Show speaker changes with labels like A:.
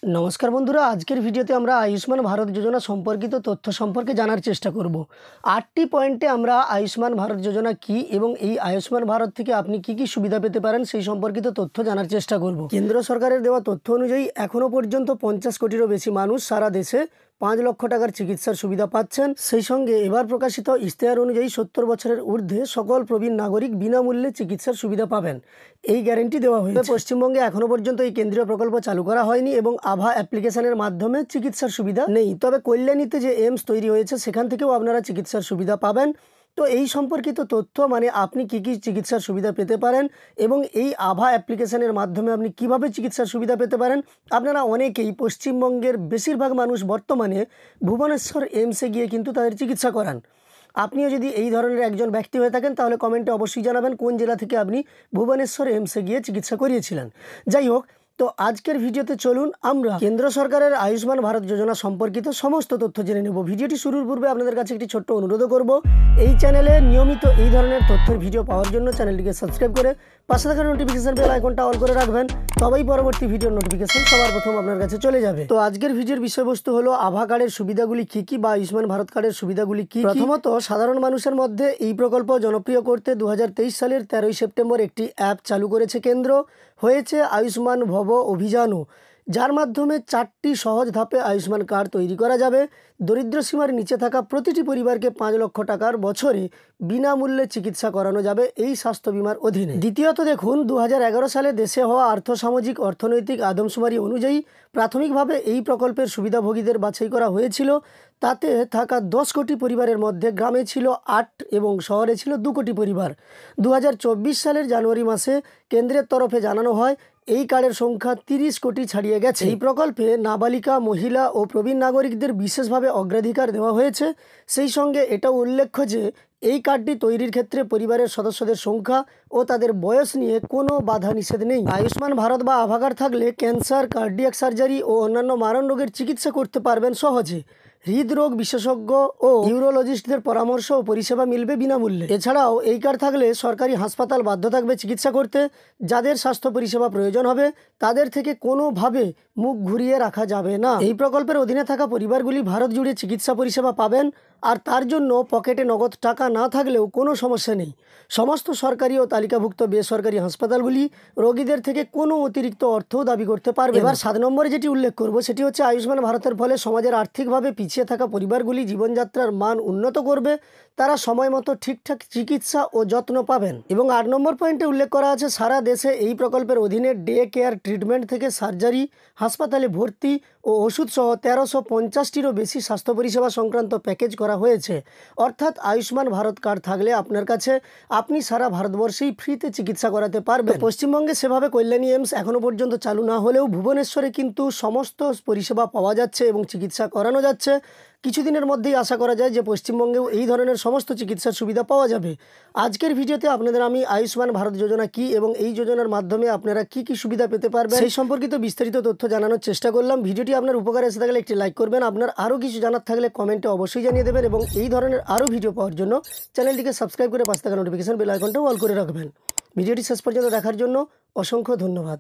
A: নমস্কার বন্ধুরা, আজকের ভিডিওতে আমরা আয়ুষ্মান ভারত যোজনা সম্পর্কিত তথ্য সম্পর্কে জানার চেষ্টা করব। 8টি পয়েন্টে আমরা আয়ুষ্মান ভারত যোজনা কি এবং এই আয়ুষ্মান ভারত থেকে আপনি কি কি সুবিধা পেতে পারেন সেই সম্পর্কিত তথ্য জানার চেষ্টা করব। কেন্দ্র সরকারের দেওয়া তথ্য অনুযায়ী এখনও পর্যন্ত 50 কোটিরও বেশি মানুষ সারা দেশে 5 লক্ষ টাকার চিকিৎসার সুবিধা পাচ্ছেন। সেই সঙ্গে এবার প্রকাশিত ইশতেহার অনুযায়ী 70 বছরের ঊর্ধ্বে সকল প্রবীণ নাগরিক বিনামূল্যে চিকিৎসার সুবিধা পাবেন, এই গ্যারেন্টি দেওয়া হয়েছে। পশ্চিমবঙ্গে এখনও পর্যন্ত এই কেন্দ্রীয় প্রকল্প চালু করা হয়নি এবং আভা অ্যাপ্লিকেশনের মাধ্যমে চিকিৎসার সুবিধা নেই। তবে কল্যাণীতে যে এইমস তৈরি হয়েছে সেখান থেকেও আপনারা চিকিৎসার সুবিধা পাবেন। তো এই সম্পর্কিত তথ্য মানে আপনি কি কি চিকিৎসার সুবিধা পেতে পারেন এবং এই আভা অ্যাপ্লিকেশনের মাধ্যমে আপনি কিভাবে চিকিৎসার সুবিধা পেতে পারেন। আপনারা অনেকেই পশ্চিমবঙ্গের বেশিরভাগ মানুষ বর্তমানে ভুবনেশ্বর এইমসে গিয়ে কিন্তু তাদের চিকিৎসা করান। আপনিও যদি এই ধরনের একজন ব্যক্তি হয়ে থাকেন তাহলে কমেন্টে অবশ্যই জানাবেন কোন জেলা থেকে আপনি ভুবনেশ্বর এইমসে গিয়ে চিকিৎসা করিয়েছিলেন। যাই হোক, তো আজকের ভিডিওতে চলুন আমরা কেন্দ্র সরকারের আয়ুষ্মান ভারত যোজনা সম্পর্কিত সমস্ত তথ্য জেনে নেব। ভিডিওটি শুরুর পূর্বে আপনাদের কাছে একটি ছোট্ট অনুরোধ করব, এই চ্যানেলে নিয়মিত এই ধরনের তথ্যের ভিডিও পাওয়ার জন্য চ্যানেলটিকে সাবস্ক্রাইব করে পাশে থাকা নোটিফিকেশন বেল আইকনটা অল করে রাখবেন, তবেই পরবর্তী ভিডিওর নোটিফিকেশন সবার প্রথম আপনার কাছে চলে যাবে। তো আজকের ভিডিওর বিষয়বস্তু হলো আভা কার্ডের সুবিধাগুলি কী কী বা আয়ুষ্মান ভারত কার্ডের সুবিধাগুলি কী। প্রথমত, সাধারণ মানুষের মধ্যে এই প্রকল্প জনপ্রিয় করতে 2023 সালের 13ই সেপ্টেম্বর একটি অ্যাপ চালু করেছে কেন্দ্র। হয়েছে আয়ুষ্মান ভব অভিযানও, যার মাধ্যমে 4টি সহজ ধাপে আয়ুষ্মান কার্ড তৈরি করা যাবে। দরিদ্র সীমার নিচে থাকা প্রতিটি পরিবারকে 5 লক্ষ টাকার বছরে বিনামূল্যে চিকিৎসা করানো যাবে এই স্বাস্থ্য বিমার অধীনে। দ্বিতীয়ত দেখুন, 2011 সালে দেশে হওয়া আর্থসামাজিক অর্থনৈতিক আদমশুমারি অনুযায়ী প্রাথমিকভাবে এই প্রকল্পের সুবিধাভোগীদের বাছাই করা হয়েছিল। তাতে থাকা 10 কোটি পরিবারের মধ্যে গ্রামে ছিল 8 এবং শহরে ছিল 2 কোটি পরিবার। 2024 সালের জানুয়ারি মাসে কেন্দ্রের তরফে জানানো হয় এই কার্ডের সংখ্যা 30 কোটি ছাড়িয়ে গেছে। এই প্রকল্পে নাবালিকা, মহিলা ও প্রবীণ নাগরিকদের বিশেষভাবে অগ্রাধিকার দেওয়া হয়েছে। সেই সঙ্গে এটাও উল্লেখ্য যে এই কার্ডটি তৈরির ক্ষেত্রে পরিবারের সদস্যদের সংখ্যা ও তাদের বয়স নিয়ে কোনো বাধা নিষেধ নেই। আয়ুষ্মান ভারত বা আভা কার্ড থাকলে ক্যান্সার, কার্ডিয়াক সার্জারি ও অন্যান্য মারণ রোগের চিকিৎসা করতে পারবেন সহজে। হৃদরোগ বিশেষজ্ঞ ও ইউরোলজিস্টদের পরামর্শ ও পরিষেবা মিলবে বিনামূল্যে। এছাড়াও এই কার্ড থাকলে সরকারি হাসপাতাল বাধ্য থাকবে চিকিৎসা করতে। যাদের স্বাস্থ্য পরিষেবা প্রয়োজন হবে তাদের থেকে কোনোভাবে মুখ ঘুরিয়ে রাখা যাবে না। এই প্রকল্পের অধীনে থাকা পরিবারগুলি ভারত জুড়ে চিকিৎসা পরিষেবা পাবেন, আর তার জন্য পকেটে নগদ টাকা না থাকলেও কোনো সমস্যা নেই। সমস্ত সরকারি ও তালিকাভুক্ত বেসরকারি হাসপাতালগুলি রোগীদের থেকে কোনো অতিরিক্ত অর্থও দাবি করতে পারবে। এবার 7 নম্বরে যেটি উল্লেখ করব সেটি হচ্ছে আয়ুষ্মান ভারতের ফলে সমাজের আর্থিকভাবে পিছিয়ে থাকা পরিবারগুলি জীবনযাত্রার মান উন্নত করবে। তারা সময় মতো ঠিকঠাক চিকিৎসা ও যত্ন পাবেন। এবং 8 নম্বর পয়েন্টে উল্লেখ করা আছে সারা দেশে এই প্রকল্পের অধীনে ডে কেয়ার ট্রিটমেন্ট থেকে সার্জারি, হাসপাতালে ভর্তি ও ওষুধ সহ 1350টিরও বেশি স্বাস্থ্য পরিষেবা সংক্রান্ত প্যাকেজ করা হয়েছে। অর্থাৎ আয়ুষ্মান ভারত কার্ড থাকলে আপনার কাছে আপনি সারা ভারতবর্ষেই ফ্রিতে চিকিৎসা করাতে পারবেন। পশ্চিমবঙ্গে সেভাবে কল্যাণী এইমস এখনও পর্যন্ত চালু না হলেও ভুবনেশ্বরে কিন্তু সমস্ত পরিষেবা পাওয়া যাচ্ছে এবং চিকিৎসা করানো যাচ্ছে। কিছুদিনের মধ্যেই আশা করা যায় যে পশ্চিমবঙ্গেও এই ধরনের সমস্ত চিকিৎসার সুবিধা পাওয়া যাবে। আজকের ভিডিওতে আপনাদের আমি আয়ুষ্মান ভারত যোজনা কি এবং এই যোজনার মাধ্যমে আপনারা কি কি সুবিধা পেতে পারবেন সেই সম্পর্কিত বিস্তারিত তথ্য জানানোর চেষ্টা করলাম। ভিডিওটি আপনার উপকারে এসে থাকলে একটি লাইক করবেন। আপনার আরও কিছু জানার থাকলে কমেন্টে অবশ্যই জানিয়ে দেবেন এবং এই ধরনের আরও ভিডিও পাওয়ার জন্য চ্যানেলটিকে সাবস্ক্রাইব করে পাশে থাকা নোটিফিকেশন বেল আইকনটাও অল করে রাখবেন। ভিডিওটি শেষ পর্যন্ত দেখার জন্য অসংখ্য ধন্যবাদ।